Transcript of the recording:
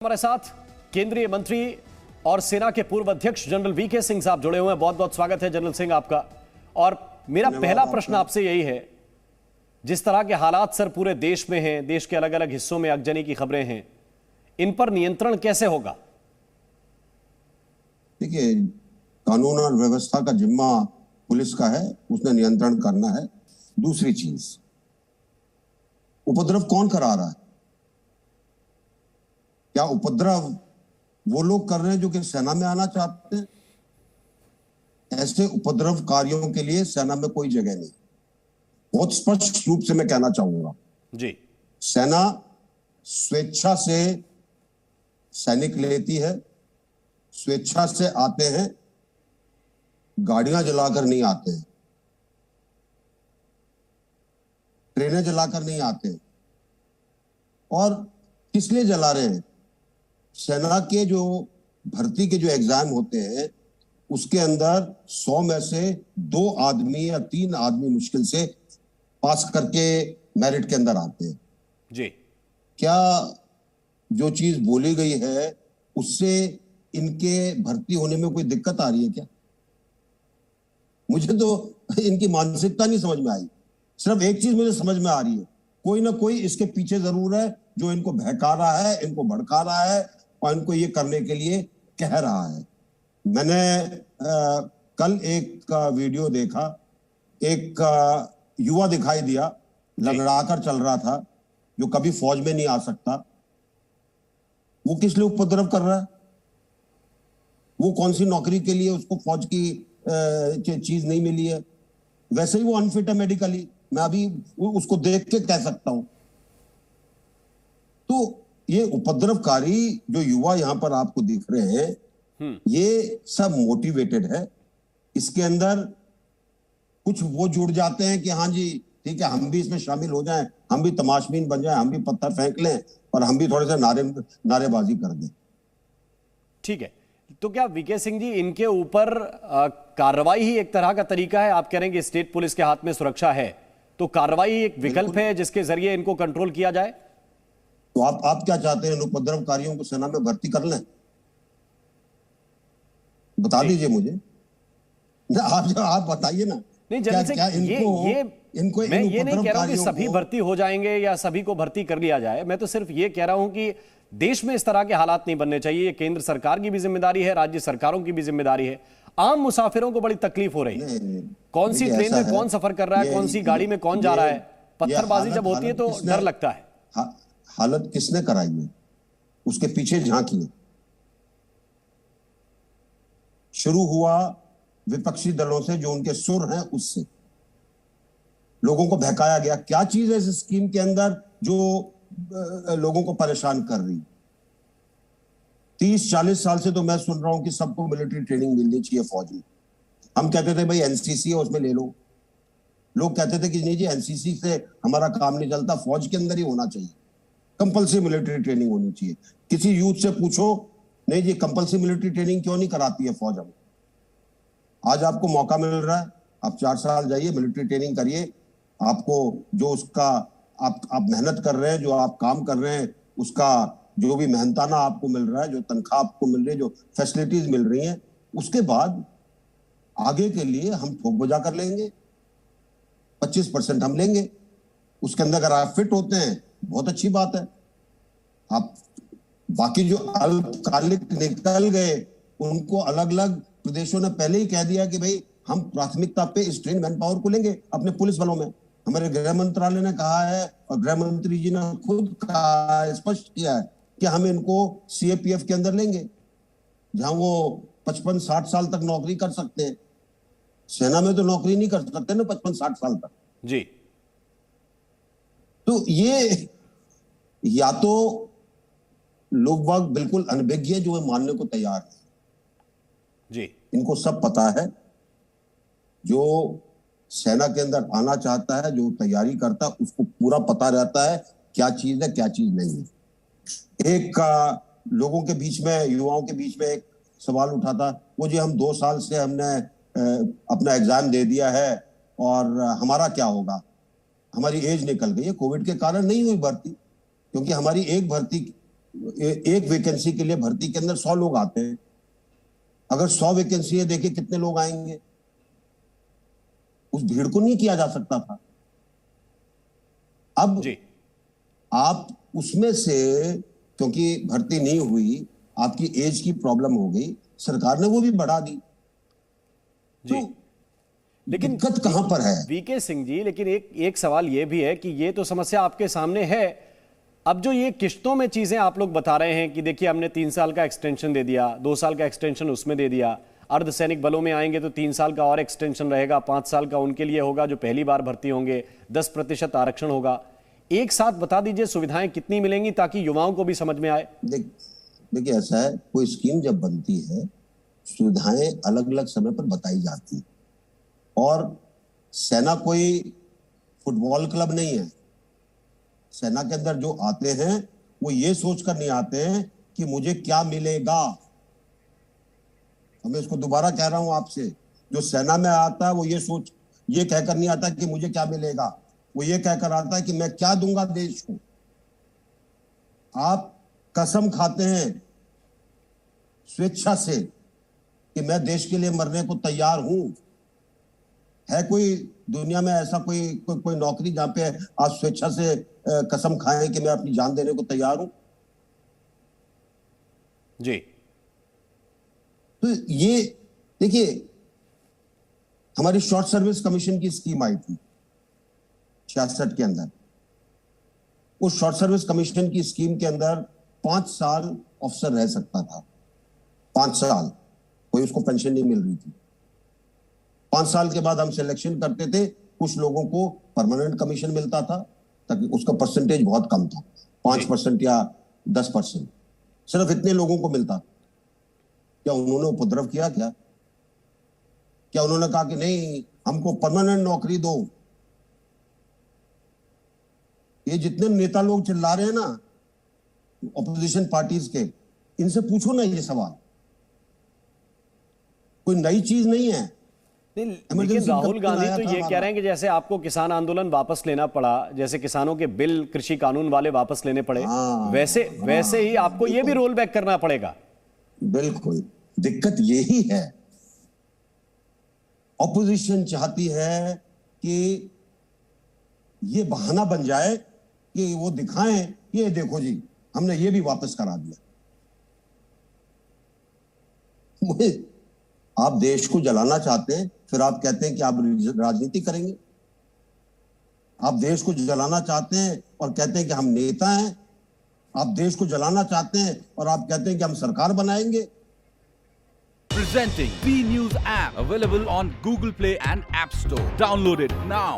हमारे साथ केंद्रीय मंत्री और सेना के पूर्व अध्यक्ष जनरल वीके सिंह साहब जुड़े हुए हैं। बहुत बहुत स्वागत है जनरल सिंह आपका। और मेरा पहला प्रश्न आपसे यही है, जिस तरह के हालात सर पूरे देश में हैं, देश के अलग अलग हिस्सों में आगजनी की खबरें हैं, इन पर नियंत्रण कैसे होगा? देखिए, कानून और व्यवस्था का जिम्मा पुलिस का है, उसने नियंत्रण करना है। दूसरी चीज, उपद्रव कौन करा रहा है? क्या उपद्रव वो लोग कर रहे हैं जो कि सेना में आना चाहते हैं? ऐसे उपद्रवकारियों के लिए सेना में कोई जगह नहीं। बहुत स्पष्ट रूप से मैं कहना चाहूंगा जी, सेना स्वेच्छा से सैनिक लेती है, स्वेच्छा से आते हैं, गाड़ियां जलाकर नहीं आते हैं, ट्रेनें जलाकर नहीं आते। और किस लिए जला रहे हैं? सेना के जो भर्ती के जो एग्जाम होते हैं उसके अंदर 100 में से 2 आदमी या 3 आदमी मुश्किल से पास करके मेरिट के अंदर आते हैं। जी, क्या जो चीज बोली गई है उससे इनके भर्ती होने में कोई दिक्कत आ रही है क्या? मुझे तो इनकी मानसिकता नहीं समझ में आई। सिर्फ एक चीज मुझे समझ में आ रही है, कोई ना कोई इसके पीछे जरूर है जो इनको बहका रहा है, इनको भड़का रहा है और इनको ये करने के लिए कह रहा है। मैंने कल एक वीडियो देखा, एक युवा दिखाई दिया, लंगड़ाकर चल रहा था, जो कभी फौज में नहीं आ सकता। वो किस लिए उपद्रव कर रहा है? वो कौन सी नौकरी के लिए उसको फौज की चीज नहीं मिली है? वैसे ही वो अनफिट है मेडिकली, मैं अभी उसको देख के कह सकता हूं। तो ये उपद्रवकारी जो युवा यहां पर आपको दिख रहे हैं, ये सब मोटिवेटेड है। इसके अंदर कुछ वो जुड़ जाते हैं कि हाँ जी ठीक है, हम भी इसमें शामिल हो जाएं, हम भी तमाशबीन बन जाएं, हम भी पत्थर फेंक लें और हम भी थोड़े से नारेबाजी कर दें। ठीक है। तो क्या वीके सिंह जी, इनके ऊपर कार्रवाई ही एक तरह का तरीका है? आप कह रहे हैं कि स्टेट पुलिस के हाथ में सुरक्षा है, तो कार्रवाई एक विकल्प है जिसके जरिए इनको कंट्रोल किया जाए? तो आप क्या चाहते हैं? उपद्रवकारियों को सेना में भर्ती कर लें? बता दीजिए मुझे ना, आप बताइए ना। नहीं जनरल सिंह, इनको मैं ये नहीं कह रहा हूं कि सभी भर्ती हो जाएंगे या सभी को भर्ती कर लिया जाए। मैं तो सिर्फ ये कह रहा हूं कि देश में इस तरह के हालात नहीं बनने चाहिए। ये केंद्र सरकार की भी जिम्मेदारी है, राज्य सरकारों की भी जिम्मेदारी है। आम मुसाफिरों को बड़ी तकलीफ हो रही है। कौन सी ट्रेन में कौन सफर कर रहा है, कौन सी गाड़ी में कौन जा रहा है, पत्थरबाजी जब होती है तो डर लगता है। हालत किसने कराई है? उसके पीछे झांकिए। शुरू हुआ विपक्षी दलों से, जो उनके सुर हैं उससे लोगों को बहकाया गया। क्या चीज है इस स्कीम के अंदर जो लोगों को परेशान कर रही? 30-40 साल से तो मैं सुन रहा हूं कि सबको मिलिट्री ट्रेनिंग मिलनी चाहिए फौज में। हम कहते थे भाई एनसीसी है उसमें ले लो। लोग कहते थे कि नहीं जी एनसीसी से हमारा काम नहीं चलता, फौज के अंदर ही होना चाहिए, कंपल्सरी मिलिट्री ट्रेनिंग होनी चाहिए। किसी यूथ से पूछो, नहीं जी कंपल्सरी मिलिट्री ट्रेनिंग क्यों नहीं कराती है फौज हमें? आज आपको मौका मिल रहा है, आप 4 साल जाइए, मिलिट्री ट्रेनिंग करिए। आपको जो उसका आप मेहनत कर रहे हैं, जो आप काम कर रहे हैं, उसका जो भी मेहनताना आपको मिल रहा है, जो तनख्वाह आपको मिल रही है, जो फैसिलिटीज मिल रही हैं, उसके बाद आगे के लिए हम ठोक बजा कर लेंगे। 25% हम लेंगे। उसके अंदर अगर आप फिट होते हैं बहुत अच्छी बात है। आप बाकी जो अल्पकालिक निकल गए उनको अलग अलग प्रदेशों ने पहले ही कह दिया कि भाई हम प्राथमिकता पे इस ट्रेन मैन पावर को लेंगे अपने पुलिस बलों में। हमारे गृह मंत्रालय ने कहा है और गृह मंत्री जी ने खुद कहा, स्पष्ट किया है कि हम इनको सीएपीएफ के अंदर लेंगे, जहां वो 55-60 साल तक नौकरी कर सकते हैं। सेना में तो नौकरी नहीं कर सकते ना 55-60 साल तक जी। तो ये या तो लोग बाग बिल्कुल अनभिज्ञ है जो मानने को तैयार है जी, इनको सब पता है। जो सेना के अंदर आना चाहता है, जो तैयारी करता है, उसको पूरा पता रहता है क्या चीज है क्या चीज नहीं है। एक लोगों के बीच में, युवाओं के बीच में एक सवाल उठा था, वो जी हम 2 साल से हमने अपना एग्जाम दे दिया है और हमारा क्या होगा? हमारी एज निकल गई है। कोविड के कारण नहीं हुई भर्ती, क्योंकि हमारी एक भर्ती एक वैकेंसी के लिए भर्ती के अंदर 100 लोग आते हैं। अगर 100 वैकेंसी है, देखिए कितने लोग आएंगे। उस भीड़ को नहीं किया जा सकता था। अब जी आप उसमें से, क्योंकि भर्ती नहीं हुई, आपकी एज की प्रॉब्लम हो गई, सरकार ने वो भी बढ़ा दी। जी तो लेकिन दिक्कत कहां पर है? वीके सिंह जी, लेकिन एक सवाल यह भी है कि ये तो समस्या आपके सामने है। अब जो ये किश्तों में चीजें आप लोग बता रहे हैं कि देखिए हमने 3 साल का एक्सटेंशन दे दिया, 2 साल का एक्सटेंशन उसमें दे दिया, अर्धसैनिक बलों में आएंगे तो 3 साल का और एक्सटेंशन रहेगा, 5 साल का उनके लिए होगा जो पहली बार भर्ती होंगे, 10% आरक्षण होगा। एक साथ बता दीजिए सुविधाएं कितनी मिलेंगी ताकि युवाओं को भी समझ में आए। देखिए ऐसा है, कोई स्कीम जब बनती है, सुविधाएं अलग अलग समय पर बताई जाती है। और सेना कोई फुटबॉल क्लब नहीं है। सेना के अंदर जो आते हैं वो ये सोचकर नहीं आते हैं कि मुझे क्या मिलेगा। मैं इसको दोबारा कह रहा हूं आपसे, जो सेना में आता है वो ये कहकर नहीं आता कि मुझे क्या मिलेगा, वो ये कहकर आता है कि मैं क्या दूंगा देश को। आप कसम खाते हैं स्वेच्छा से कि मैं देश के लिए मरने को तैयार हूं। है कोई दुनिया में ऐसा कोई नौकरी जहां पे आप स्वेच्छा से कसम खाएं कि मैं अपनी जान देने को तैयार हूं? जी तो ये देखिए, हमारी शॉर्ट सर्विस कमीशन की स्कीम आई थी 66 के अंदर। उस शॉर्ट सर्विस कमीशन की स्कीम के अंदर 5 साल ऑफिसर रह सकता था। 5 साल कोई उसको पेंशन नहीं मिल रही थी। 5 साल के बाद हम सिलेक्शन करते थे, कुछ लोगों को परमानेंट कमीशन मिलता था, ताकि उसका परसेंटेज बहुत कम था, 5% या 10%, सिर्फ इतने लोगों को मिलता। क्या उन्होंने उपद्रव किया? क्या उन्होंने कहा कि नहीं हमको परमानेंट नौकरी दो? ये जितने नेता लोग चिल्ला रहे हैं ना ऑपोजिशन पार्टीज के, इनसे पूछो ना ये सवाल। कोई नई चीज नहीं है। लेकिन राहुल गांधी तो ये कह रहे हैं कि जैसे आपको किसान आंदोलन वापस लेना पड़ा, जैसे किसानों के बिल कृषि कानून वाले वापस लेने पड़े, वैसे ही आपको ये भी रोल बैक करना पड़ेगा। बिल्कुल, दिक्कत यही है। ऑपोजिशन चाहती है कि ये बहाना बन जाए कि वो दिखाएं, ये देखो जी हमने ये भी वापस करा दिया। आप देश को जलाना चाहते हैं, फिर आप कहते हैं कि आप राजनीति करेंगे। आप देश को जलाना चाहते हैं और कहते हैं कि हम नेता हैं। आप देश को जलाना चाहते हैं और आप कहते हैं कि हम सरकार बनाएंगे। Presenting B News app, available on Google Play and App Store. Download it now.